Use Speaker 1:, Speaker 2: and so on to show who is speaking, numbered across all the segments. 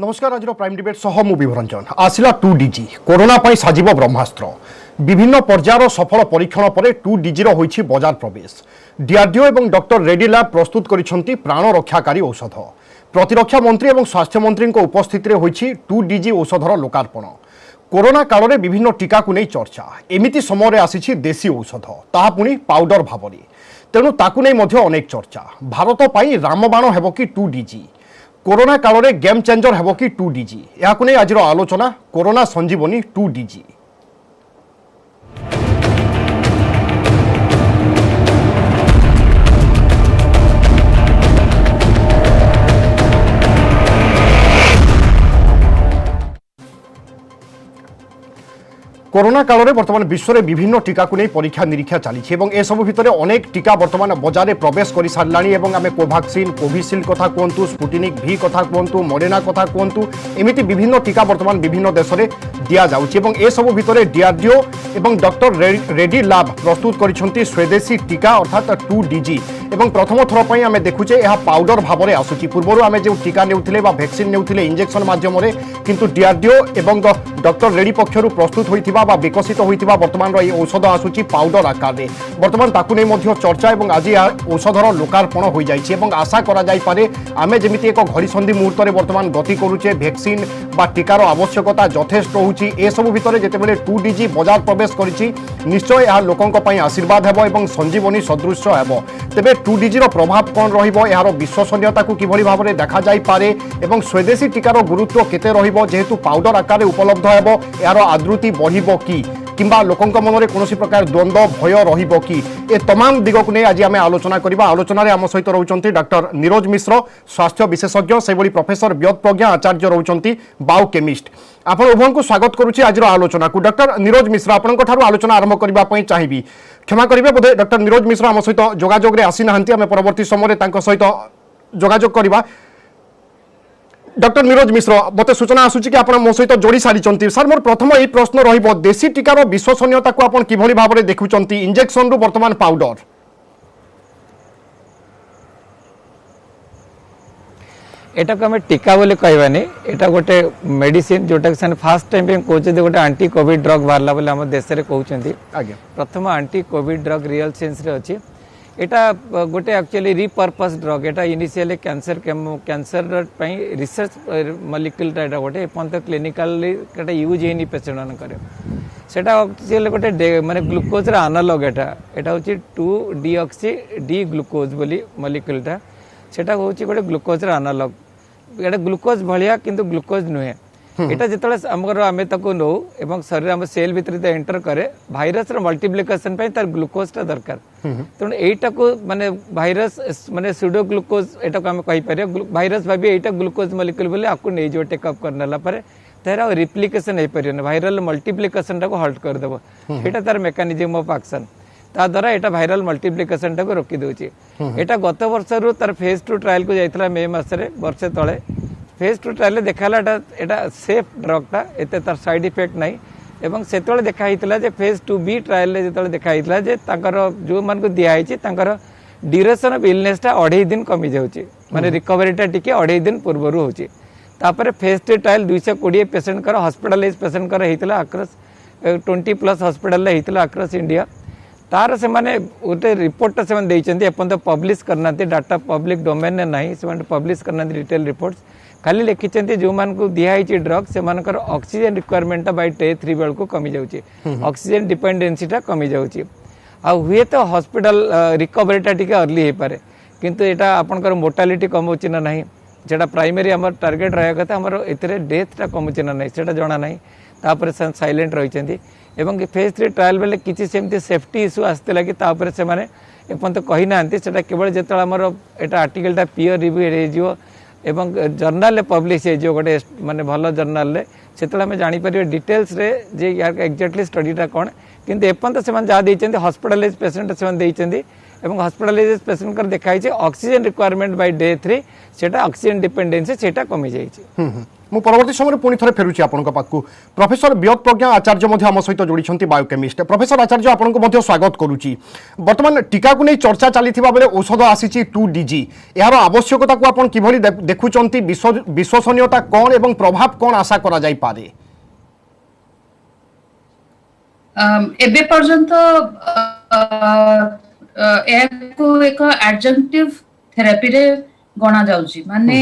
Speaker 1: नमस्कार आज prime debate सह मु विभरंजन आसिला 2DG कोरोना पाई साजिब ब्रह्मास्त्र विभिन्न पर्यायर सफल परीक्षण पर 2DG होईछि बाजार प्रवेश डीआरडीओ और डॉक्टर रेड्डी लैब प्रस्तुत करिसेंति प्राण रक्षाकारी औषध प्रतिरक्षा मंत्री और स्वास्थ्य मंत्री उपस्थित रे होईछि 2DG औषधर लोकार्पण कोरोना काल में विभिन्न टीका को नहीं चर्चा एमिति समय आसी देशी औषध ताहा पुणी पाउडर भाव तेणु ताकू नहीं मध्य अनेक चर्चा भारत पाई रामबाण हेबो कि 2DG कोरोना काल में गेम चेंजर हेबो कि 2DG या आज आलोचना कोरोना संजीवनी 2DG। कोरोना काल में बर्तमान विश्व में विभिन्न टीका को नहीं परीक्षा निरीक्षा चली ए सब भितर अनेक टीका बर्तमान बजार में प्रवेश कर सारे आम कोवाक्सिन कोविशील्ड कथा कहतु स्पुटनिक भी कथा कहतु मॉडर्ना कथा कहतु एमती विभिन्न टीका बर्तमान विभिन्न देश में दि जाऊँगी ए सब भितर डीआरडीओ और डॉक्टर रेड्डी लैब प्रस्तुत कर स्वदेशी टीका अर्थात 2DG एवं प्रथम थर पर आम देखुचे यह पाउडर भाव में आसूँ पूर्व आम जो टीका नेउथिले वैक्सीन नेउथिले इंजेक्शन माध्यम किंतु डीआरडीओ और डॉक्टर रेड्डी पक्षर प्रस्तुत होइथिबा विकसित होइथिबा वर्तमान ये औषध आसूची पाउडर आकार में वर्तमान ताकू नहीं मध्य चर्चा और आज औषधर लोकार्पण हो जाइए और आशा करा जाई पारे आमे जेमिति एक घड़ी संधि मुहूर्त में वर्तमान गति करुचे वैक्सीन बा टीकार आवश्यकता यथेष्ट होउची ए सब भितर जेतेबेले 2DG बाजार प्रवेश करिछि निश्चय यह लोकंक पई आशीर्वाद हेबो एवं संजीवनी सदृश हेबो तेबे 2DG रो प्रभाव कौन रहिबो यार विश्वसनीयता को किभली भाव में देखा जाई पारे एवं स्वदेशी टीकार गुरुत्व केते रहिबो जेहेतु पाउडर आकार में उपलब्ध हेबो यार आदृति बढ़िबो कि किंबा लोकंक मन में कौन प्रकार द्वंद्व भय रहिबो कि ए तमाम दिग को नहीं आज आम आलोचना करबा आलोचना आम सहित रहउचंती डॉक्टर नीरज मिश्र स्वास्थ्य विशेषज्ञ से भली प्रोफेसर व्योत प्रज्ञा आचार्य रहउचंती बायो केमिस्ट आपण उभय को स्वागत करुच्ची आज आलोचना को डॉक्टर नीरज मिश्र आपण आलोचना आरंभ करने चाहिए क्षमा करेंगे बोधे डॉक्टर नीरज मिश्र आम सहित जोगाजोग आसी ना आम परवर्ती समय सहित जोगाजोग करवा डॉक्टर नीरज मिश्र मत सूचना आसूची कि आपण मो सहित जोड़ी सारी सर मोर प्रथम यही प्रश्न रहिबो देशी टीकार विश्वसनीयता को आपण किभली भाव में देखुचंती इंजेक्शन रु वर्तमान पाउडर
Speaker 2: एटा को आम टीका बोले कहबानी एटा गोटे मेडिसिन जोटा फास्ट टाइम कहते गोटे आंटी कोविड ड्रग बाहरला बोले आम देश में कहते प्रथम aunty Covid drug real sense रे अच्छी एटा गोटे एक्चुअली रिपर्पस ड्रग एटा इनिशियली कैंसर रिसर्च मलिक्यूल एटा गोटे एपंत क्लिनिकल एटा यूज होनी पेशेंट मानकर सेटा एक्चुअली गोटे माने ग्लूकोज रा एनालॉग एटा होची 2-डीऑक्सी डी ग्लूकोज बोली मलिक्यूलटा सेटा होची गोटे ग्लूकोज रा एनालॉग एटा ग्लूकोज भलिया किंतु ग्लूकोज नुहे एटा जेतले हमर आमे तको नो एवं शरीर हम सेल भीतर एंटर करे भाइरस रो मल्टीप्लिकेशन पे तार ग्लूकोज टा दरकार तण एटा को माने भाइरस माने सुडो ग्लूकोज एटा को हम कहि पारे भाइरस भाबी एटा ग्लूकोज मॉलिक्यूल बोले आकु नै जो टेक अप करनला पारे तार रिप्लिकेशन हे परियो ना भाइरल मल्टीप्लिकेशन टा को हॉल्ट कर देबो एटा तार मेकानिज्म ऑफ एक्शन ता द्वारा एटा भाइरल मल्टीप्लिकेशन टा को रोकी दोची एटा गत वर्ष रु तार फेज 2 ट्रायल को जाइतला मे मास रे वर्षे तळे फेज 2 ट्रायल देखाला एटा सेफ ड्रग टा एते तार साइड इफेक्ट नहीं एवं सेतळे देखा हितला जे फेज 2B ट्रायल रे जेतळे देखा हितला जे ताकर जो मान को दिया हिची ताकर ड्यूरेशन ऑफ इलनेस टा 2.5 दिन कमी जाउची माने रिकवरी टा टिके 2.5 दिन पूर्वरु होची तापर फेज 3 ट्रायल 220 पेशेंट कर हॉस्पिटलाइज पेशेंट कर हितला अक्रॉस 20+ हॉस्पिटल रे हितला अक्रॉस इंडिया तार से माने उते रिपोर्ट से माने देइचंती अपन तो पब्लिश करना डाटा पब्लिक डोमेन ने नहीं से माने पब्लिश करना डिटेल रिपोर्ट्स खाली लिखिंट जो मान को दिखाई ड्रग से ऑक्सीजन रिक्वायरमेंट बाय डे 3 बेल को कमी जाऊँगी ऑक्सीजन डिपेंडेंसी कमी जाऊँगी हुए तो हॉस्पिटल रिकवरी टी अर्ली हो पारे किंतु एटा आपनकर मोर्टालिटी कमाऊँ ना नहीं जेटा प्राइमरी आम टार्गेट रहा कथा आमर ए डेथटा कमुचे ना नहीं से जना ना तापर साइलेंट रही एवं फेज 3 ट्रायल बेले किसी सेमती सेफ्टी इश्यू आसला कि तापर से माने एपन तो कही ना सेटा केवल जो आमर एटा आर्टिकलटा पीयर रिव्यू हो एवं जर्नाल पब्लिश हो गोटे माने भल जर्नाल से आम जापर डिटेल्स रे जे यार एक्जाक्टली स्टडीटा कौन किंतु एपन तो से जहाँ हॉस्पिटलाइज पेशेंट से এবং হসপিটালাইজ পেশেন্ট कर দেখাই যে অক্সিজেন রিকোয়ারমেন্ট বাই ডে 3 সেটা অক্সিজেন ডিপেন্ডেন্সি সেটা কমি যাইছে।
Speaker 1: ମୁଁ ପରବର୍ତ୍ତୀ ସମୟରେ ପୁଣି ଥରେ ଫେରୁଛି ଆପଣଙ୍କ ପାଖକୁ। ପ୍ରଫେସର ବିୟୋତ ପ୍ରଜ୍ଞା ଆଚାର୍ଯ୍ୟ ମଧ୍ୟ ଆମ ସହିତ ଯୋଡ଼ିଛନ୍ତି ବାୟୋକେମିଷ୍ଟ। ପ୍ରଫେସର ଆଚାର୍ଯ୍ୟ ଆପଣଙ୍କୁ ମଧ୍ୟ ସ୍ୱାଗତ କରୁଛି। ବର୍ତ୍ତମାନ ଟିକାକୁ ନେଇ ଚର୍ଚ୍ଚା ଚାଲିଥିବା ବେଳେ ଔଷଧ ଆସିଛି 2DG, ଏହାର ଆବଶ୍ୟକତାକୁ ଆପଣ କିଭଳି ଦେଖୁଛନ୍ତି, ବିଶ୍ୱସନୀୟତା କ'ଣ ଏବଂ ପ୍ରଭାବ କ'ଣ ଆଶା କରାଯାଇପାରେ?
Speaker 3: ଏବେ ପର୍ଯ୍ୟନ୍ତ ଏହାକୁ ଏକ ଆଡଜଙ୍କ୍ଟିଭ ଥେରାପିରେ ଗଣା ଯାଉଛି। ମାନେ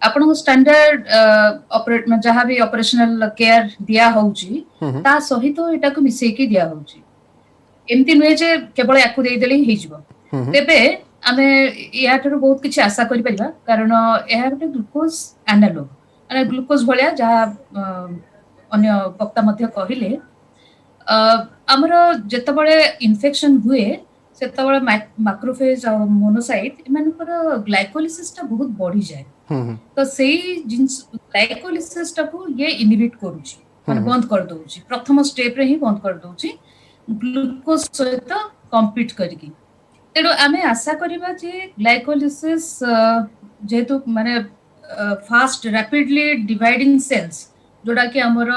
Speaker 3: ଆପଣଙ୍କ ଷ୍ଟାଣ୍ଡାର୍ଡ ଯାହା ବି ଅପରେସନାଲ କେୟାର ଦିଆ ହଉଛି ତା ସହିତ ଏଟାକୁ ମିଶେଇକି ଦିଆ ହଉଛି। ଏମିତି ନୁହେଁ ଯେ କେବଳ ୟାକୁ ଦେଇଦେଲେ ହିଁ ହେଇଯିବ। ତେବେ ଆମେ ଏହାଠାରୁ ବହୁତ କିଛି ଆଶା କରିପାରିବା, କାରଣ ଏହା ଗୋଟେ ଗ୍ଲୁକୋଜ ଆନାଲୋଗ, ମାନେ ଗ୍ଲୁକୋଜ ଭଳିଆ, ଯାହା ଅନ୍ୟ ବକ୍ତା ମଧ୍ୟ କହିଲେ। ଆମର ଯେତେବେଳେ ଇନଫେକ୍ସନ ହୁଏ ସେତେବେଳେ ମାକ୍ରୋଫେଜ ଆଉ ମୋନୋସାଇଟ୍ ଏମାନଙ୍କର ଗ୍ଲାଇକୋଲିସିସ୍ ଟା ବହୁତ ବଢିଯାଏ। ତ ସେଇ ଜିନିଷ ଗ୍ଲାଇକୋଲିସିସ୍ ଟାକୁ ଇଏ ଇନହିବିଟ୍ କରୁଛି, ମାନେ ବନ୍ଦ କରିଦଉଛି, ପ୍ରଥମ ସ୍ଟେପ ରେ ହିଁ ବନ୍ଦ କରିଦଉଛି ଗ୍ଲୁକୋଜ ସହିତ କମ୍ପିଟ୍ କରିକି। ତେଣୁ ଆମେ ଆଶା କରିବା ଯେ ଗ୍ଲାଇକୋଲିସିସ୍ ଯେହେତୁ ମାନେ ଫାଷ୍ଟ ରାପିଡଲି ଡିଭାଇଡିଂ ସେଲ୍ସ ଯୋଉଟା କି ଆମର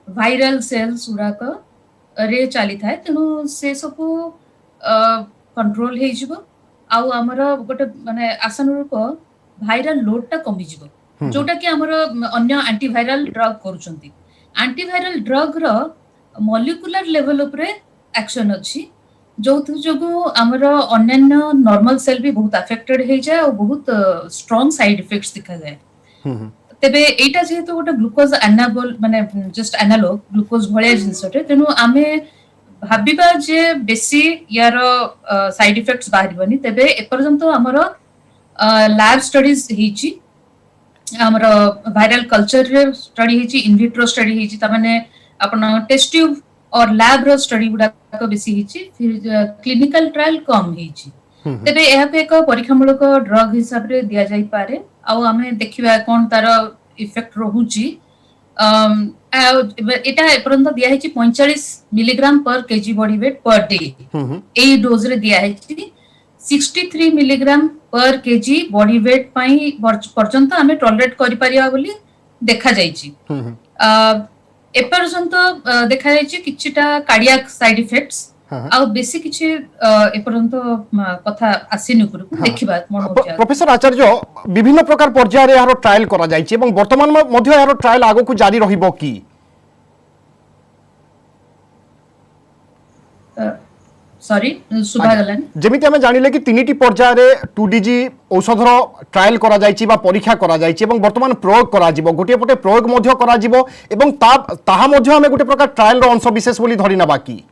Speaker 3: ଭାଇରାଲ ସେଲ୍ସ ଗୁଡାକ ରେ ଚାଲିଥାଏ, ତେଣୁ ସେ ସବୁ कंट्रोल ହେଇଯିବ ଆଉ ଆମର ଗୋଟେ ମାନେ ଆଶାନୁରୂପ ଭାଇରାଲ ଲୋଡ ଟା କମିଯିବ, ଯୋଉଟା କି ଆମର ଅନ୍ୟ ଆଣ୍ଟିଭାଇରାଲ ଡ୍ରଗ କରୁଛନ୍ତି। ଆଣ୍ଟିଭାଇରାଲ ଡ୍ରଗ ର ମଲିକ୍ୟୁଲାର ଲେଭେଲ ଉପରେ ଆକ୍ସନ ଅଛି, ଯୋଉଥି ଯୋଗୁଁ ଆମର ଅନ୍ୟାନ୍ୟ ନର୍ମାଲ ସେଲ ବି ବହୁତ ଆଫେକ୍ଟେଡ ହେଇଯାଏ ଆଉ ବହୁତ ଷ୍ଟ୍ରଙ୍ଗ ସାଇଡ ଇଫେକ୍ଟସ ଦେଖାଯାଏ। ତେବେ ଏଇଟା ଯେହେତୁ ଗୋଟେ ଗ୍ଲୁକୋଜ ଆନାବଲ ମାନେ ଜଷ୍ଟ ଆନାଲୋଗ ଗ୍ଲୁକୋଜ ଭଳିଆ ଜିନିଷଟେ, ତେଣୁ ଆମେ ଭାବିବା ଯେ ବେଶୀ ୟାର ସାଇଡ ଇଫେକ୍ଟସ ବାହାରିବନି। ତେବେ ଏପର୍ଯ୍ୟନ୍ତ ଆମର ଲ୍ୟାବ ଷ୍ଟଡିଜ ହେଇଛି, ଆମର ଭାଇରାଲ କଲଚରରେ ଷ୍ଟଡି ହେଇଛି, ଇନଭିଟ୍ରୋ ଷ୍ଟଡି ହେଇଛି, ତାମାନେ ଆପଣ ଟେଷ୍ଟ ଟ୍ୟୁବ और लैब रो स्टडी गुडाक बेसी हिची, फिर क्लिनिकल ट्रायल कम हिची। तेबे एहाको एक परीक्षामूलक ड्रग हिसाब रे दिया जाई पारे, आ आमे देखिबा कोन तार इफेक्ट रहूची। एटा एपर्यंत दिया हिची 45 milligram per KG body weight per day, एई डोज रे दिया हिची। 63 milligram per KG body wait पई पर्यंत आमे टॉलरेट करि परिया बोली देखा जाईची। एपर्यंत देखा जाईची किछिटा कार्डियाक साइड इफेक्ट्स आ बेसी किछि एपर्यंत कथा आसीनि उपरकु देखिबा मन होचा।
Speaker 1: प्रोफेसर आचार्य, विभिन्न प्रकार पर्याय रे यार ट्रायल करा जाईची एवं वर्तमान मध्य यार ट्रायल आगो को जारी रहिबो की?
Speaker 3: सॉरी सुबा गलानी
Speaker 1: जेमिति हमें जानिले कि तीनिटी पर्याय रे 2DG औषधर ट्रायल करा जायछि बा परीक्षा करा जायछि एवं वर्तमान प्रयोग करा जिवो, गोटे पटे प्रयोग मध्य करा जिवो एवं ताहा मध्य हमें गोटे प्रकार ट्रायल रो अंश विशेष बोली धरिना बाकी।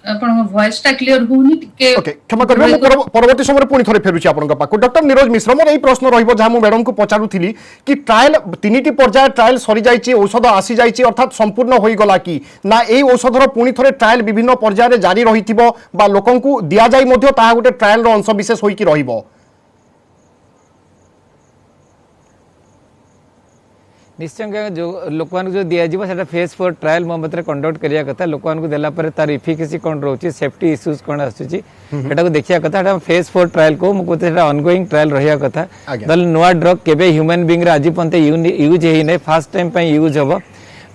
Speaker 3: आपन वॉइस टा क्लियर होउनी टिके
Speaker 1: ओके क्षमा करबे, मु परवर्ती समय पुनी थरे फेरुछि आपन पाखु। डॉक्टर नीरज मिश्र, मोर एई प्रश्न रहिबो जहा मु मैडम को पचारुथिली कि ट्रायल तीनिटी पर्याय ट्रायल सरी जायछि, औषध आसी जायछि, अर्थात संपूर्ण होई गला कि ना एई औषधर पुनी थरे ट्रायल विभिन्न पर्याय रे जारी रहिथिबो बा लोकंकु दिया जाई मध्य ताहा गोटे ट्रायल रो अंश विशेष होई कि रहिबो?
Speaker 2: निश्चय जो लोक जो दिज्व से फेज 4 ट्रायल मो मत कंडक्ट करिया कथा, लोक देलापर तार इफिकेसी कौन रोचे, सेफ्टी इश्यूज कौन आसूची एटा को देखिया कथा। फेज 4 ट्रायल को मुझे ऑनगोइंग ट्रायल रहिया कथा। दल नुआ ड्रग केबे ह्यूमन बीइंग रे आज पंते यूज हेई नै, फर्स्ट टाइम पई यूज हबो।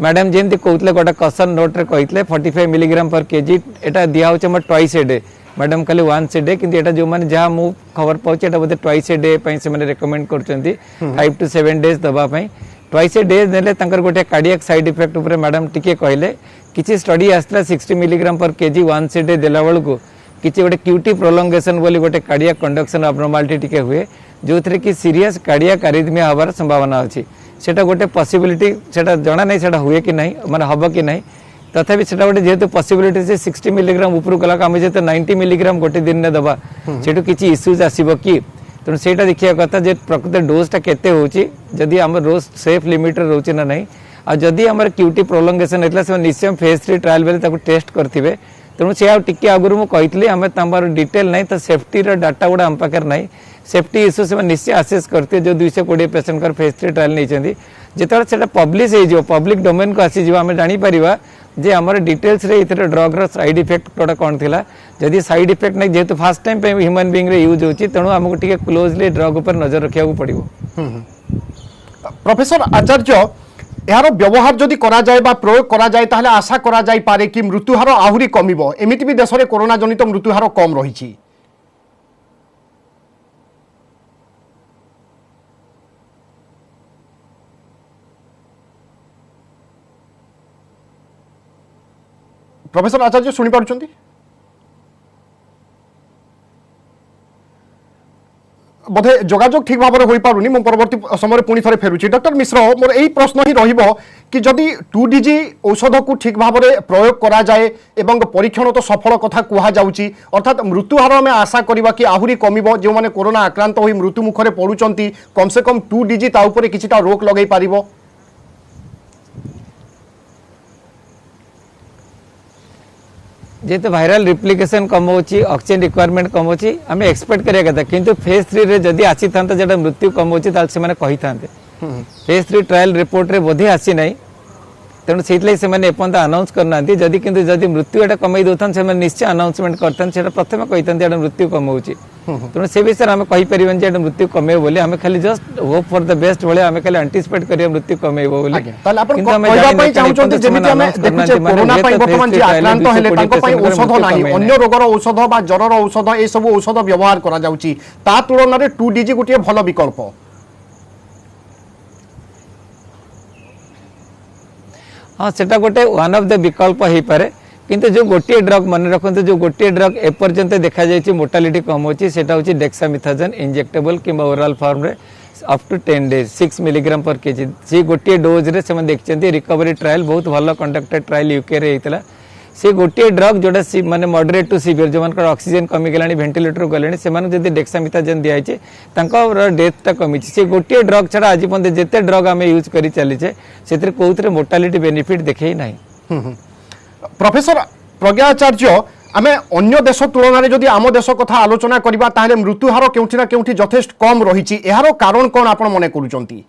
Speaker 2: मैडम जेमती कहते गोटे कसन नोट रे कहते 45 मिलीग्राम पर केजी एटा दिया होचे हम ट्वाइस ए डे, मैडम कहले वन्स ए डे, किंतु एटा जो माने जहां मु खबर पाउचे एटा बोधे ट्वाइस ए डे पई से माने रेकमेंड करचंती 5 to 7 डेज दबा पई। ट्वाइस ए डे नेले तंकर गोटे कार्डियक साइड इफेक्ट ऊपर मैडम टिके कहले किछि स्टडी आसला 60 milligram per KG ones a day देला बेल को किछि गोटे क्यूटी प्रोलंगेशन बोली गोटे कार्डियक कंडक्शन अबनॉर्मालिटी टिके हुए, जो थरे कि सीरियस कार्डियक अरिथमिया हबार संभावना अछि। सेटा गोटे पॉसिबिलिटी, सेटा जणा नै सेटा हुए कि नहीं माने हबो कि नहीं, तथापि सेटा गोटे जेहेतु पॉसिबिलिटी से 60 मिलीग्राम ऊपर गला आम जेहेतु 90 मिलीग्राम गोटे दिन ने दबा सेटू किछि इश्यूज आसीबो कि, तेणु सेटा देखिया कथा जे प्रकृत डोजटा केते होची, जदि आम रोज सेफ लिमिट रोचे ना नहीं, आ जदि आम क्यूटी प्रोलंगेशन होता से निश्चय फेज 3 ट्रायल बेले ताको टेस्ट करथिबे। तेणु से आगे आगुरी मुझे कही आम तमार डिटेल ना तो सेफ्टी डाटा गुड़ा आम पाखे ना, सेफ्टी इश्यू से निश्चय आसेस करते जो 220 पेसेंट फेज 3 ट्रायल नहीं जिते से पब्लिश हो पब्लिक डोमेन को आसीज आम जापर जे आमर डिटेल्स रे इथरे ड्रग रो साइड इफेक्ट कोडा कोन थिला जदि साइड इफेक्ट नै जेहेतु फर्स्ट टाइम पे ह्यूमन बीइंग रे यूज होची तेणु हमको टिके क्लोजली ड्रग ऊपर नजर रखिया को पड़िबो।
Speaker 1: प्रोफेसर आचार्य यार व्यवहार जदि करा जाए बा प्रयोग करा जाए ताहले आशा करा जाय पारे कि मृत्युहार आहुरी कमिबो एमिति भी देश रे कोरोना जनित मृत्युहार कम रहिछि। प्रोफेसर आचार्य सुनी पारुछंती बोधे जोगाजोग ठीक भाव में हो पारुनी मु परवर्ती समय पुणी थे फेरुची। डॉक्टर मिश्र मोर यही प्रश्न ही रहिबो कि जदि 2DG औषध को ठीक भाव में प्रयोग करा जाए एवं परीक्षण तो सफल कथा कुहा जाउची अर्थात मृत्युहार आम आशा करबा कि आहुरी कमिबो जो माने कोरोना आक्रांत होई मृत्यु मुखरे पड़ुचंती कम से कम 2DG ता ऊपर किछिटा रोक लगै पारिबो।
Speaker 2: जेहेतु भाइराल रिप्लिकेशन कम होची ऑक्सीजन रिक्वायरमेंट कम होची आम एक्सपेक्ट करिया कथा किंतु फेज 3 रे जदि आसी थांता जेटा मृत्यु कम होची ताल से माने कहि थांते फेज 3 ट्रायल रिपोर्ट रे बोधे आसी नै तेणु से एपर्त अनाउंस करना जदि किंतु जदि मृत्यु एटा कमई दौन से निश्चय अनाउंसमेंट करते प्रथम कही मृत्यु कम हो तेणु से विषय आम कहीपर मृत्यु कमे बोली आम खाली just hope for the best भाई आम खाली एंटीसिपेट कर मृत्यु कमे
Speaker 1: रोगर औषध बा जरर औषध ए सब औषध व्यवहार करा जाउची ता तुलन रे 2DG गोटे भल विकल्प।
Speaker 2: हाँ सेटा गोटे वन ऑफ द विकल्प हो पारे किंतु जो गोटे ड्रग मन रखते जो गोटे ड्रग एपर्यंत देखा जाए मोर्टालिटी कम होची सेटा होची डेक्सामिथाजोन इंजेक्टेबल कि ओराल फॉर्म रे up to 10 days 6 milligram per KG से गोटे डोज रे से देखते रिकवरी ट्रायल बहुत भल कंडक्टेड ट्रायल यूके रे होता से गोटे ड्रग जोटा माने मॉडरेट टू सीवियर जो मानकर ऑक्सीजन कमी गलानी वेंटिलेटर गले से जब डेक्सामिथाजोन दिखाई डेथटा कमी से गोटे ड्रग छाड़ा आज पर्यटन जिते ड्रग आम यूज कर चलीचे से कौन मोर्टालिटी बेनिफिट देखे ना।
Speaker 1: प्रोफेसर प्रज्ञाचार्य आमे अन्य देश तुलन में जदि आम देश कथा आलोचना करबा ताहले मृत्युहार केउठी ना केउठी यथेष्ट कम रहिछि एहारो कारण कोन आपण मने करूचंती?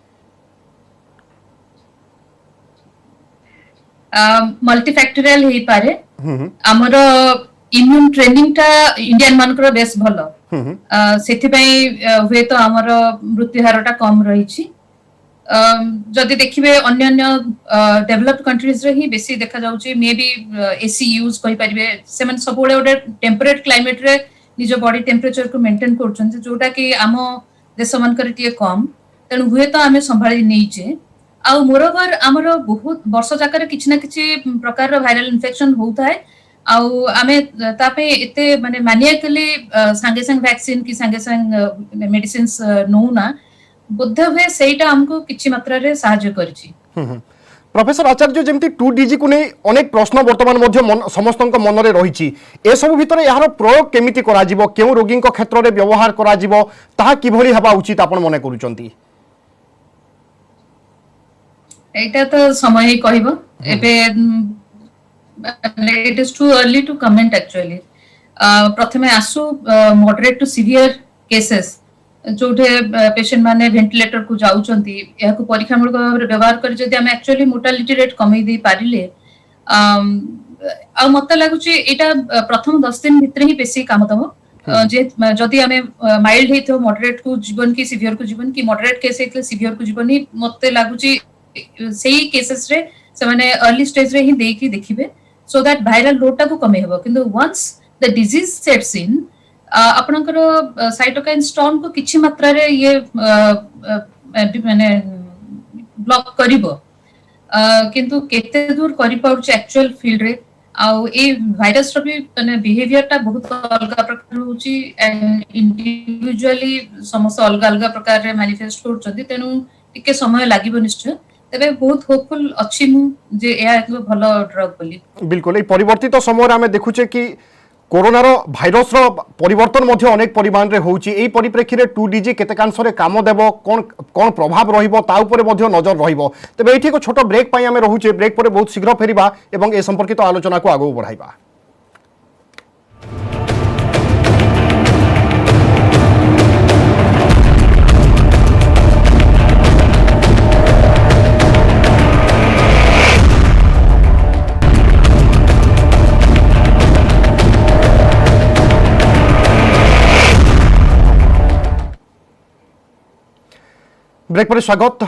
Speaker 3: मल्टीफैक्टोरियल ही पारे हमर इम्यून ट्रेनिंग टा इंडियन मानकर बेस भलो सेथि पई हुए तो हमर मृत्यु हारटा कम रहिछि। जदि देखिबे अन्य अन्य डेवलप्ड कंट्रीज रे ही बेसी देखा जाउछि मे बी एसी यूज कहि परिबे से मन सब गोटे टेम्परेट क्लाइमेट रे निज बॉडी टेम्परेचर को मेंटेन करछन जोटा कि आम देश मानकर टिए कम तेणु हुए तो आमे संभाली नैचे आ मोरओवर आमर बहुत वर्ष जाकर किछि ना किछि प्रकार वायरल इन्फेक्शन होता है आउ आमे तापे एते माने मानियाकली संगे संग वैक्सीन की संगे संग मेडिसिन्स नौना बुद्ध हुए सेटा हमको किछि मात्रा रे सहायता करछि।
Speaker 1: प्रोफेसर आचार्य जमती 2DG को नहीं अनेक प्रश्न वर्तमान मध्य समस्त मन में रही ए सब भितर यार प्रयोग केमिति करा जिवो केउ रोगी क्षेत्र में व्यवहार करा जिवो ताहा किभली हबा उचित आपण मने करूचंती?
Speaker 3: एटा तो समय ही कहबो एबे it is too early to comment actually. प्रथमे आसु मॉडरेट टू सीवियर केसेस जोठे पेशेंट माने वेंटिलेटर को जाउचंती या को परीक्षामूलक भाव व्यवहार कर जदि हम एक्चुअली मोर्टालिटी रेट कमै दी पारिले आ मत लागुची एटा प्रथम 10 दिन भितर ही बेसी काम दबो जे जदि हमें माइल्ड हेतो मॉडरेट को जीवन की सीवियर को जीवन की मॉडरेट केस हेतले सीवियर को जीवन ही मते लागुची सेही केसेस रे से माने अर्ली स्टेज रे ही देखि देखिबे सो दैट वायरल लोड को कमे हेबो किंतु once the disease sets in आपनकर साइटोकाइन स्टॉर्म को किछि मात्रा रे ये माने ब्लॉक करिवो किंतु केते दूर करि पाउछ एक्चुअल फील्ड रे आ ए वायरस रो भी माने बिहेवियर टा बहुत अलग प्रकार होची एंड इंडिविजुअली समस्त अलग अलग प्रकार रे मैनिफेस्ट करछथि तेनु टिके समय लागिबो निश्चय तबे बहुत होपफुल अछि मु जे एया एक भलो ड्रग बोली। बिल्कुल ए परिवर्तित समय रे हमें देखुचे कि कोरोनार भाइरस परिवर्तन मध्य अनेक परिमाण रे होउची एई परिप्रेक्षी रे 2DG केतेकांश रे काम देबो कोन कोन प्रभाव रहिबो ता ऊपर मध्य नजर रहिबो। तबे एठी को छोटो ब्रेक पई हमें रहुचे ब्रेक पर बहुत शीघ्र फेरिबा एवं ए संपर्कित आलोचना को आगो बढ़ाइबा।
Speaker 1: ब्रेक पर स्वागत।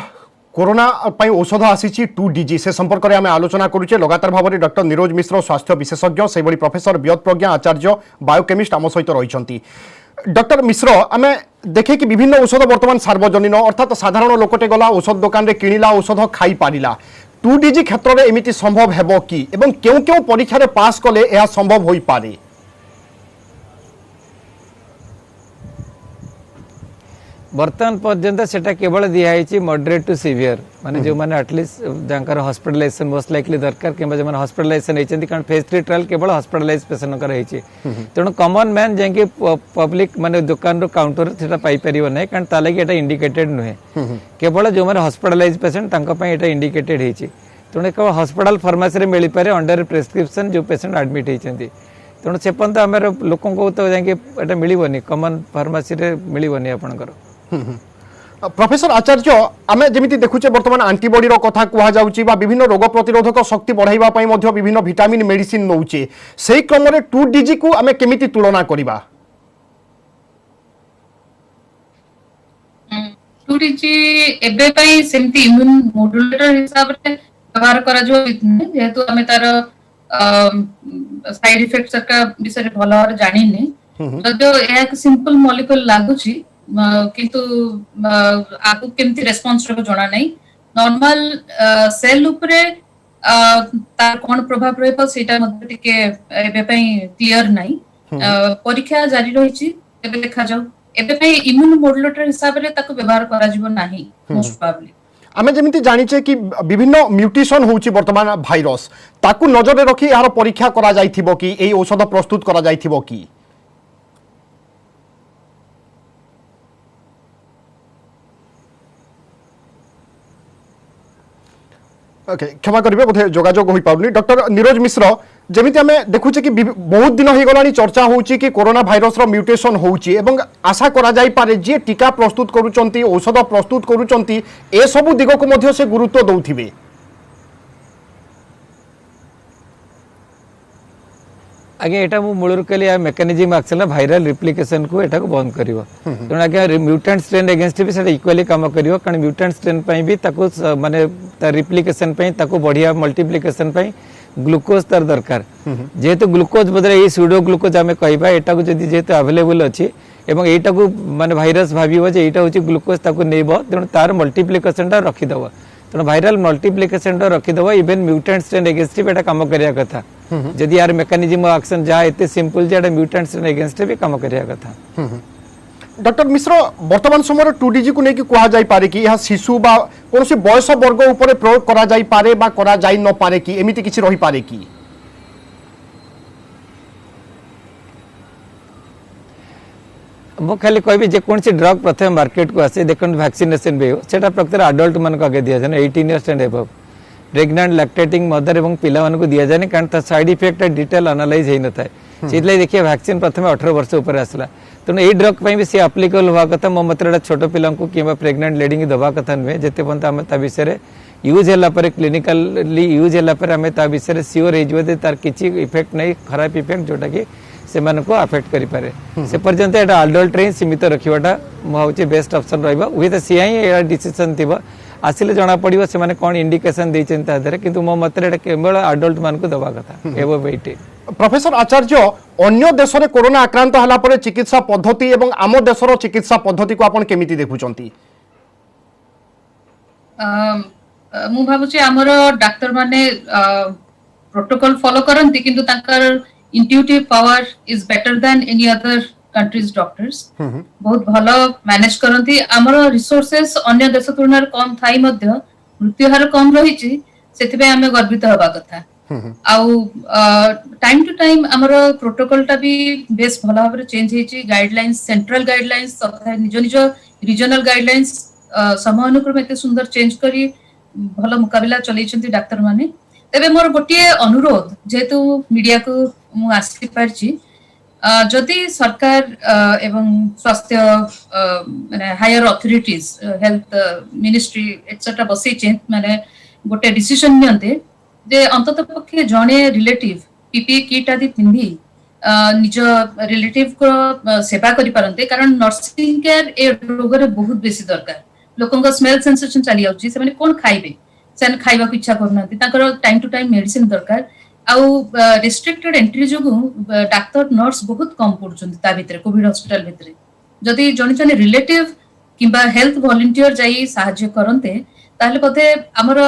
Speaker 1: कोरोना पाई औषध आसी 2DG से संपर्क में आम आलोचना करुचे लगातार भाव में डॉक्टर निरोज मिश्र स्वास्थ्य विशेषज्ञ से प्रोफेसर बियत प्रज्ञा आचार्य बायोकेमिस्ट आम सहित रही। डॉक्टर मिश्र आम देखे कि विभिन्न औषध बर्तमान सार्वजनीन अर्थात साधारण लोकटे गला औषध दुकान में किणिला औषध खाई पारिला 2DG क्षेत्र में एमती संभव हेबो कि एवं क्यों क्यों परीक्षा पास कले यह संभव हो पारे?
Speaker 2: बर्तमान पर्यंत सेटा केवल दिखाई मॉडरेट टू सीवियर माने जो माने एटलिस्ट जंकर हॉस्पिटलाइजेशन मोस्ट लाइकली दरकार कि जो हॉस्पिटलाइजेशन होती कारण फेज 3 ट्रायल केवल हॉस्पिटलाइज पेशेंट तेणु कॉमन मैन जाकि पब्लिक माने दुकान रो काउंटर सेटा पाई परिबो नै कारण ता लागि एटा इंडिकेटेड नुहे केवल जो माने हॉस्पिटलाइज पेशेंट तांका पई एटा इंडिकेटेड होती तेणु केवल हॉस्पिटल फार्मेसी रे मिली पारे अंडर प्रेस्क्रिप्शन जो पेशेंट एडमिट होती तेणु से पर्यंत आम लोकों को तो जाकि एटा मिलिबोनी कॉमन फार्मेसी रे मिलिबोनी आपनकर।
Speaker 1: प्रोफेसर आचार्य आमे जेमिति देखुचे वर्तमान एंटीबॉडी रो कथा कुहा जाउची बा विभिन्न रोग प्रतिरोधक शक्ति बढ़ाइबा पई मध्य विभिन्न विटामिन मेडिसिन नउचे सेही क्रम रे 2DG को आमे केमिति तुलना करिबा?
Speaker 3: 2DG एबे पई सेमति इम्यून मॉड्यूलेटर हिसाब रे व्यवहार करा जो जेहेतु आमे तार साइड इफेक्ट्स का विषय भलो भाବରେ जानिने जदो एक सिंपल मॉलिक्यूल लागुची किंतु आपको केमती रेस्पॉन्स रो जणा नै नॉर्मल सेल उपरे तार कोन प्रभाव रहबो सेटा मध्ये टिके एबे पई क्लियर नै परीक्षा जारी रहिछि एबे देखा जाऊ एबे पई इम्यून मॉड्यूलेटर हिसाब रे ताको व्यवहार करा जिवो नाही मोस्ट प्रोबब्ली।
Speaker 1: आमे जेमिति जानिचे कि विभिन्न म्यूटेशन होउछि वर्तमान भाइरस ताकू नजर रे रखी यार परीक्षा करा जाइथिबो कि एई औषध प्रस्तुत करा जाइथिबो कि? ओके क्षमा करेंगे बोधे जोगाजोग हो पाउनी। डॉक्टर निरोज मिश्र जमिति आमे देखुचे कि बहुत दिन हो गलानी चर्चा होउची कि कोरोना वायरस रो म्यूटेशन होउची एवं आशा करा जाई पारे जे टीका प्रस्तुत करूचंती औषध प्रस्तुत करूचंती ए सब दिग को मध्य से गुरुत्व दउथिबे।
Speaker 2: आगे एटा मु मूलर के लिए मेकानिज्म आक्सला वायरल रिप्लिकेशन को एटा को बंद करिवो तेणु आगे म्यूटेंट स्ट्रेन अगेंस्ट भी सेटा इक्वली काम करिवो कारण म्यूटेंट स्ट्रेन पई भी ताको माने रिप्लिकेशन पई ताको बढ़िया मल्टीप्लिकेशन पई ग्लूकोज तार दरकार जेहेतु ग्लूकोज बदले ये सूडो ग्लूकोज आमे कहबा एटा को जदी जेहेतु अवेलेबल अछि एवं एटा को माने वायरस भाबिबो जे एटा होची ग्लूकोज ताको नेबो तेणु तार मल्टीप्लिकेशन ता रखि दबो तेणु वायरल मल्टीप्लिकेशन ता रखि दबो इवन म्यूटेंट स्ट्रेन अगेंस्ट भी एटा काम करिया कथा जदि यार मेकानिज्म एक्शन जहाँ एते सिंपल जे म्यूटेंट स्ट्रेन अगेंस्ट भी काम करिया कथा।
Speaker 1: डॉक्टर मिश्र वर्तमान समय 2DG को लेकिन कहा जाई पारे कि यह शिशु बा कोनोसी बयस वर्ग ऊपर प्रयोग करा जाई पारे बा करा जाई न पारे कि एमिति किछि रही पारे कि?
Speaker 2: मु खाली कहबी जे कौन सी ड्रग प्रथम मार्केट को आसे देखन वैक्सीनेशन भी हो सेटा प्रकृत अडल्ट मन को आगे दिया जाने 18 years and above pregnant lactating mother एवं पिला मन को दिया जाने कारण ता साइड इफेक्ट डिटेल एनालाइज हे नथाय सेतले देखिए वैक्सीन प्रथम 18 वर्ष ऊपर आसला तेणु ये ड्रग पई भी से एप्लीकेबल हुआ कथा मो मतलब छोट पिला को किबा प्रेग्नेंट लेडी की दवा कथा नुहे जेते पंत आमे ता विषय रे यूज होला पर क्लिनिकली यूज होला पर आमे ता विषय रे सियोर हे जबे तार किछि इफेक्ट नै खराब इफेक्ट जोटा कि से मन को अफेक्ट करि पारे से पर्यंत एटा अडल्ट रे सीमित रखिबाटा मो होची बेस्ट ऑप्शन रहबा विथ सीआई एटा डिसीजन थिबा आसिले जना पड़िबो से माने कोन इंडिकेशन दै चेन ता दरे किंतु मो मतरे एटा केवल अडल्ट मान को दवा कथा एबो 18।
Speaker 1: प्रोफेसर आचार्य अन्य देश में कोरोना आक्रांत होला परे चिकित्सा पद्धति एवं आम देशर चिकित्सा पद्धति को आपण केमिति देखुचंती?
Speaker 3: मु भाबुची हमर डॉक्टर माने प्रोटोकॉल फॉलो करंती किंतु तांकर intuitive power is better than any other countries doctors बहुत भलो मैनेज करंती हमर रिसोर्सेस अन्य देश तुलना कम थाई मध्य मृत्यु हार कम रहिची सेथिबे हमें गर्वित होबा कथा। आउ टाइम टू टाइम हमर प्रोटोकॉल टा भी बेस भलो भाबरे चेंज हेची गाइडलाइंस सेंट्रल गाइडलाइंस तथा निज निज रीजनल गाइडलाइंस समय अनुक्रम एते सुंदर चेंज करी भलो मुकाबिला चलैछंती डॉक्टर माने। तेबे मोर गोटिए अनुरोध जेतु मीडिया को मु आसी पारची जदि सरकार एवं स्वास्थ्य माने higher authorities health ministry etcetera बसैछे माने गोटे डिसीजन नियंते जे अंततः पक्षे जने रिलेटिव पीपी किट आदि पिंधि निज रिलेटिव को सेवा करि पारंते कारण नर्सिंग केयर ए रोग रे बहुत बेसी दरकार लोकंग स्मेल सेंसेशन चली जाउची से माने कोन खाइबे से खाइबा को इच्छा करनांती ताकर टाइम टू टाइम मेडिसिन दरकार आउ रिस्ट्रिक्टेड एंट्री जो डाक्टर नर्स बहुत कम पड़ुचंती ता भितरे कोविड हॉस्पिटल भितरे जदि जने जने रिलेटिव किंबा हेल्थ वॉलंटियर जाई सहाय्य करनते ताहले बोधे हमर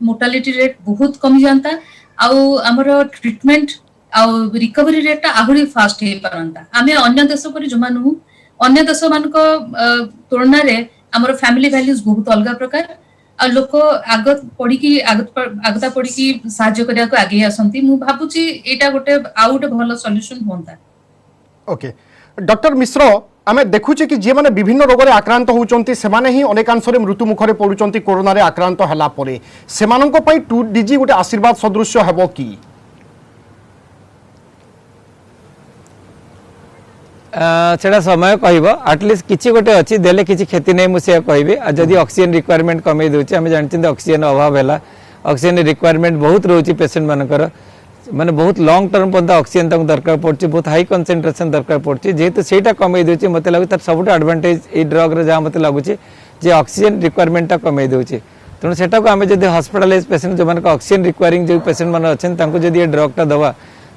Speaker 3: मोर्टालिटी रेट बहुत कमी जानता आउ हमर ट्रीटमेंट आउ रिकवरी रेट आहुरी फास्ट हे परंता आमे अन्य देश पर जमानु अन्य देश मान को तुलना रे हमर फैमिली वैल्यूज बहुत अलग प्रकार आ लोक आगत पड़ी की आगता पड़ी की सहाय्य करिया को आगे आसंती मु भाबुची एटा गोटे आउट भलो सॉल्यूशन होंता
Speaker 1: ओके डॉक्टर मिश्र आमे देखुचे कि जे माने विभिन्न रोग आक्रांत होउचंती सेमाने ही अनेकांश मृत्यु मुखरे पड़ुचंती कोरोना रे आक्रांत हला परे सेमानंको पई 2DG गोटे आशीर्वाद सदृश हेबो की
Speaker 2: सेटा समय कहब आटलिस्ट किसी गोटे अच्छी देले किसी क्षति नहीं मुझे कहबी जदि ऑक्सीजन रिक्वायरमेंट कमे दूचे आम जानते ऑक्सीजन अभाव है ऑक्सीजन रिक्वायरमेंट बहुत रोचे पेसेंट मानकर माने बहुत लॉन्ग टर्म पर्यंत ऑक्सीजन तक दरकार पड़े बहुत हाई कंसेंट्रेशन दरकार पड़े जेहेतु से कमे दूचे मत लगे तार सब एडवांटेज ये ड्रग्रे जहाँ मत लगुच ऑक्सीजन रिक्वायरमेंट कमे दूचे तेणु से आम जब हॉस्पिटलाइज पेसेंट जो ऑक्सीजन रिक्वायरिंग जो पेसेंट मैंने अच्छे जब ये ड्रग्टा दवा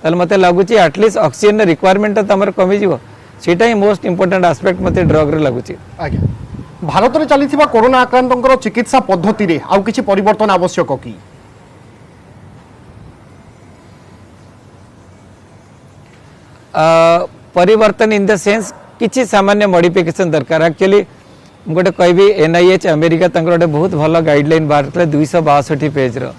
Speaker 2: ताल मत लगुच एटलिस्ट ऑक्सीजन रिक्वायरमेंट तो आम कमिज सेटा ही मोस्ट इंपोर्टेंट एस्पेक्ट मते ड्रग रे लगुची
Speaker 1: आज्ञा भारत रे चलीथिबा कोरोना आक्रांतंकर चिकित्सा पद्धति रे आउ किछि परिवर्तन आवश्यक की
Speaker 2: परिवर्तन इन द सेंस किछि सामान्य मॉडिफिकेशन दरकार एक्चुअली गोटे कहबी NIH अमेरिका तंकर गोटे बहुत भलो गाइडलाइन बाहर करले 262 पेज रो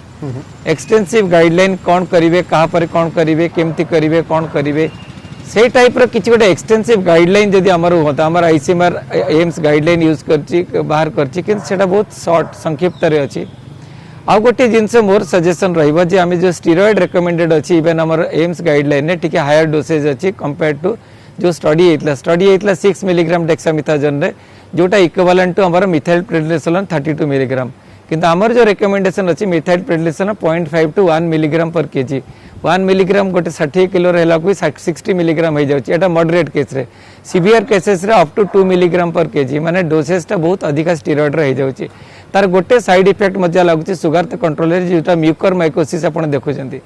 Speaker 2: एक्सटेंसिव गाइडलाइन कोन करिवे कहा पर कोन करिवे केमती करिवे कोन करिवे से टाइप रो किछि गोटे एक्सटेंसिव गाइडलाइन जदि हमर होता हमर ICMR एम्स गाइडलाइन यूज करछि बाहर करछि कि सेटा बहुत शॉर्ट संक्षिप्त रे अछि आ गोटे जिनसे मोर सजेशन रहिबो जे आमे जो स्टेरॉइड रिकमेंडेड अछि इवन हमर एम्स गाइडलाइन ने टिके हायर डोसेज अछि कंपेयर टू जो स्टडी हेतला 6 मिलीग्राम डेक्सामेथाजोन रे जोटा इक्विवेलेंट टू हमर मिथाइल प्रेडिनिसोलोन 32 मिलीग्राम किंतु हमर जो रिकमेंडेशन अछि methyl प्रेडिनिसोलोन 0.5 to 1 milligram per KG 1 milligram गोटे 60 किलो रहला को 60 मिलीग्राम हो जाउची एटा मॉडरेट केस रे सीवियर केसेस रे up to 2 milligram per KG माने डोसेज टा बहुत अधिक स्टेरॉइड रे हो जाउची तार गोटे साइड इफेक्ट मजा लागुची सुगर तो कंट्रोल रे जोटा म्यूकर माइकोसिस आपण देखुचंती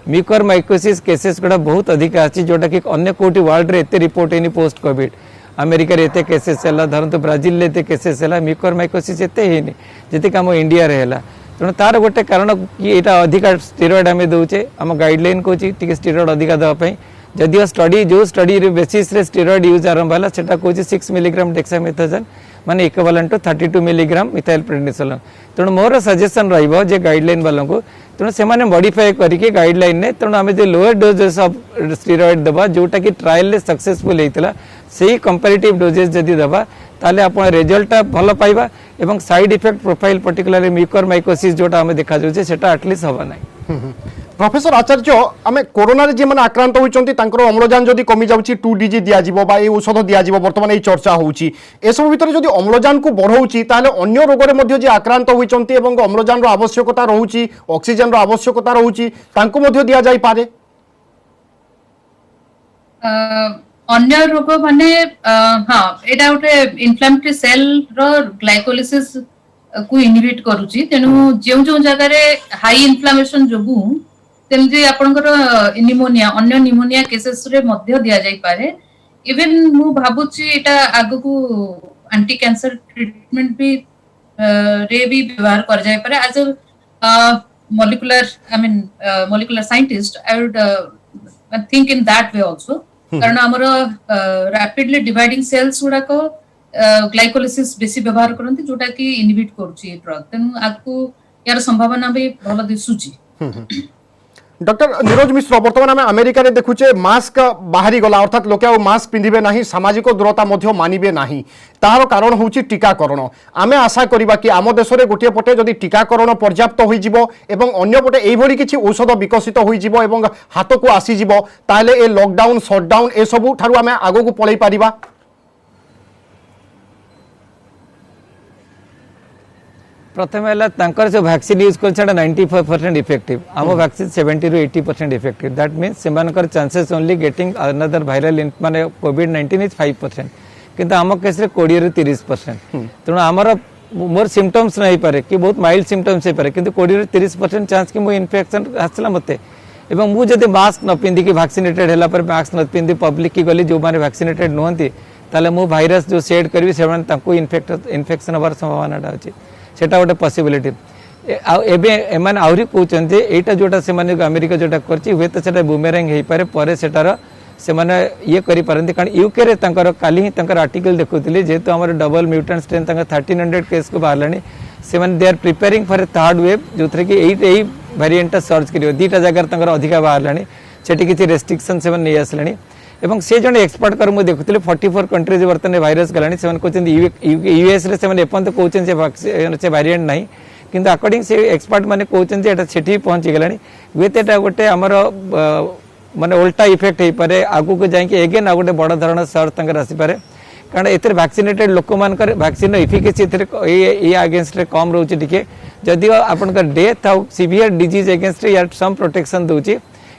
Speaker 2: म्यूकर माइकोसिस केसेस गुडा बहुत अधिक आछि जोटा कि अन्य कोटी वर्ल्ड रे एते report any post Covid America रे एते केसेस हैला धरन तो ब्राजील ले एते केसेस हैला म्यूकर माइकोसिस एते हेनी जति काम इंडिया रे हैला तेणु तार गोटे कारण कि यहाँ अधिक स्टेरॉइड आम दौचे आम गाइडलाइन कौन स्टेरॉइड अधिक देवाई जदिव स्टडी जो स्टडी बेसिस रे स्टेरॉइड यूज आरंभ है सेटा कौन 6 मिलीग्राम डेक्सामेथाजोन माने इक्विवेलेंट टू 32 मिलीग्राम मिथाइल प्रेडिनिसोलोन तेणु मोर सजेशन रहिबो जे गाइडलाइन वालों को तेणु से मॉडिफाई करके गाइडलाइन ने तेणु आम जो लोअर डोजेस ऑफ स्टेरॉइड दबा जोटा कि ट्रायल सक्सेसफुल होता से कंपैरेटिव डोजेस जदि दबा ताले आपण रिजल्ट भल पाइबा एवं side effect profile particularly Mucor mycosis जोटा आम देखा जाउछे सेटा एटलिस्ट हबा नै
Speaker 1: प्रोफेसर आचार्य आमे कोरोना रे जे माने आक्रांत होइचंती तांकर अम्लजान जदि कमी जाउची 2DG दिया जिवो बा ए औषध दिया जिवो वर्तमान ए चर्चा होउची ए सब भितर जदि अम्लजान को बढ़ौची ताले अन्य रोग रे मध्ये जे आक्रांत होइचंती एवं अम्लजान रो आवश्यकता रहउची ऑक्सीजन रो आवश्यकता रहउची तांको मध्ये दिया जाई पारे
Speaker 3: अन्य रोग माने हां एटा गोटे इन्फ्लेमेटरी सेल रो ग्लाइकोलिसिस को इनहिबिट करूची तेनु जेउ जेउ जगह रे हाई इन्फ्लेमेशन जोगु तेमजे आपनकर निमोनिया अन्य निमोनिया केसेस रे मध्य दिया जाई पारे इवन मु भाबुची एटा आगु को एंटी कैंसर ट्रीटमेंट भी रे भी व्यवहार कर जाई पारे as a molecular scientist I would think in that way also कारण हमर रैपिडली डिवाइडिंग सेल्स गुडा को ग्लाइकोलिसिस बेसी व्यवहार करंती जोटा कि इनहिबिट करूची ड्रग तेनु आकु यार संभावना भी भलो दिसुची
Speaker 1: डॉक्टर नीरज मिश्र बर्तमान आम अमेरिका रे देखुचे मास्क बाहरी गला अर्थात लोके आ मास्क पिंधिबे नाही सामाजिक दूरता मध्य मानिबे नाही तार कारण होउची टीकाकरण आमे आशा करिबा कि आम देश रे गोटे पटे जदि टीकाकरण पर्याप्त होई जिवो एवं अन्य पटे एई भली किछि औषध विकसित होई जिवो एवं हाथ को आसी जिवो ताले ए लॉकडाउन शटडाउन ए सबु थारु आमे आगो को पळै पारिबा
Speaker 2: प्रथम है जो वैक्सीन यूज कर 95% इफेक्टिव आम vaccine 70 to 80% effective that means से chances only getting another viral माने कोविड-19 इज 5% किंतु आम केस रे 20 to 30% तेणु आमर मोर सिम्पटम्स नहीं पारे कि बहुत माइल्ड सिम्पटम्स हो पारे किंतु 20-30% चांस कि मो इन्फेक्शन आसला मते एवं मु जदि मास्क न पिंधि कि वैक्सीनेटेड होला पर मास्क न पिंधि पब्लिक की गली जो माने वैक्सीनेटेड नहंती ताले मु भाइरस जो शेड करबी से तांको इन्फेक्शन होबार संभावना अछि सेटा गोटे पॉसिबिलिटी एबे एमान आउरी कहउछन जे एटा जोटा से माने अमेरिका जोटा करछि हुए तो सेटा बूमेरैंग हे पारे परे सेटार से माने ये करि पारंती कारण यूके रे तांकर काली ही तांकर आर्टिकल देखुतिले जेतो हमर डबल म्यूटेंट स्ट्रेन तांकर 1300 केस को बाहरलानी से माने they are preparing for a third wave जोथरे कि एई वेरिएंट सर्च करियो दीटा जगह तांकर अधिका बाहरलानी सेठी किछि रेस्ट्रिक्शन से माने नै आसलानी एवं से जने एक्सपर्ट कर मु देखुतिले 44 कंट्रीज वर्तन वायरस गलानी से माने कहउछन यूएस रे से माने एपंत कहउछन जे वैक्सीन से वेरिएंट नाही किंतु अकॉर्डिंग से एक्सपर्ट माने कहउछन जे एटा सेठी पहुंची गलानी वेत एटा गोटे हमर माने उल्टा इफेक्ट हो पारे आगु को जाए एगेन आ गोटे बड़ धरण सर्च आसी पारे कारण एथरे वैक्सीनेटेड लोक मानकर वैक्सीन इफिकेसी ए अगेंस्ट रे कम रोचे टिके जदि आपनकर डेथ आउ सीवियर डिजीज अगेंस्ट यार सम प्रोटेक्शन दोची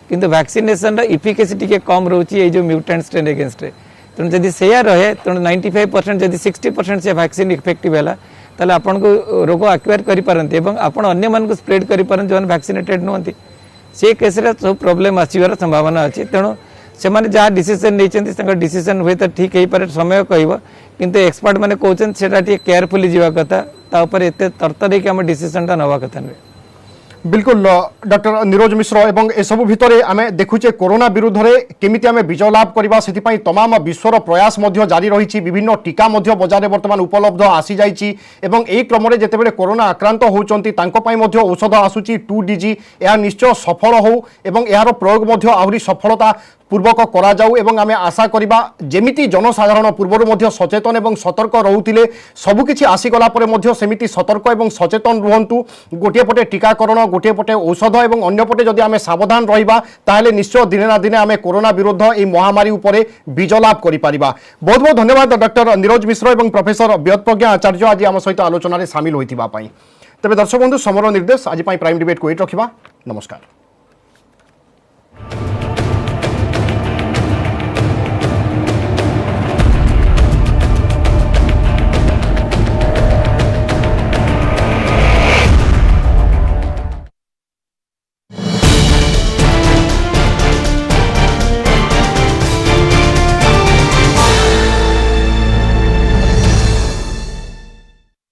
Speaker 2: किंतु वैक्सीनेशन रो इफिकेसी टिके कम रोची ए जो म्यूटेंट स्ट्रेन अगेंस्ट रे तण जदि सेया रहे तण 95% जदि 60% से वैक्सीन इफेक्टिव हैला ताले आपन को रोग एक्वायर करि पारंती एवं आपन अन्य मान को स्प्रेड करि पारन जो वैक्सीनेटेड नहंती से केस रे सब प्रॉब्लम आसीबार संभावना अछि तेणु से माने जहाँ डिसीजन नहीं डिसीजन हुए तो ठीक हो पारे समय कहब किंतु एक्सपर्ट माने कहउछन सेटा ठीक केयरफुली जीवा कथा ता ऊपर एते तरतरे कि हम डिसीजन ता नवा कथा नै
Speaker 1: बिल्कुल डॉक्टर नीरज मिश्र एवं एसबू भितर आम देखुचे कोरोना विरुद्ध में केमिति आम विजय लाभ करवा से तमाम विश्वर प्रयास मध्य जारी रही विभिन्न टीका मध्य बजार बर्तमान उपलब्ध आसी जाइछि एवं एई क्रम में जेतेबेले कोरोना आक्रांत होउचंती तांको पई मध्य औषध आसुची 2DG यह निश्चय सफल हो एवं यार प्रयोग मध्य आहुरी सफलता पूर्वक करा जाऊ एवं आमे आशा करिबा जेमिति जनसाधारण पूर्वर मध्य सचेतन एवं सतर्क रहुतिले सबकिछि आसीगला परे मध्य सेमिति सतर्क एवं सचेतन रुहंतु गोटे पटे टीकाकरण गोटे पटे औषध एवं अन्य पटे जदि आमे सावधान रहिबा ताहेले निश्चय दिने ना दिने आमे कोरोना विरुद्ध ए महामारी उपरे विजय लाभ करि पारिबा। बहुत बहुत धन्यवाद डॉक्टर नीरज मिश्र एवं प्रोफेसर व्योतप्रज्ञा आचार्य आज आम सहित आलोचना सामिल होइतिबा पई। तबे दर्शक बंधु समर निर्देश आज प्राइम डिबेट को एट रखिबा। नमस्कार।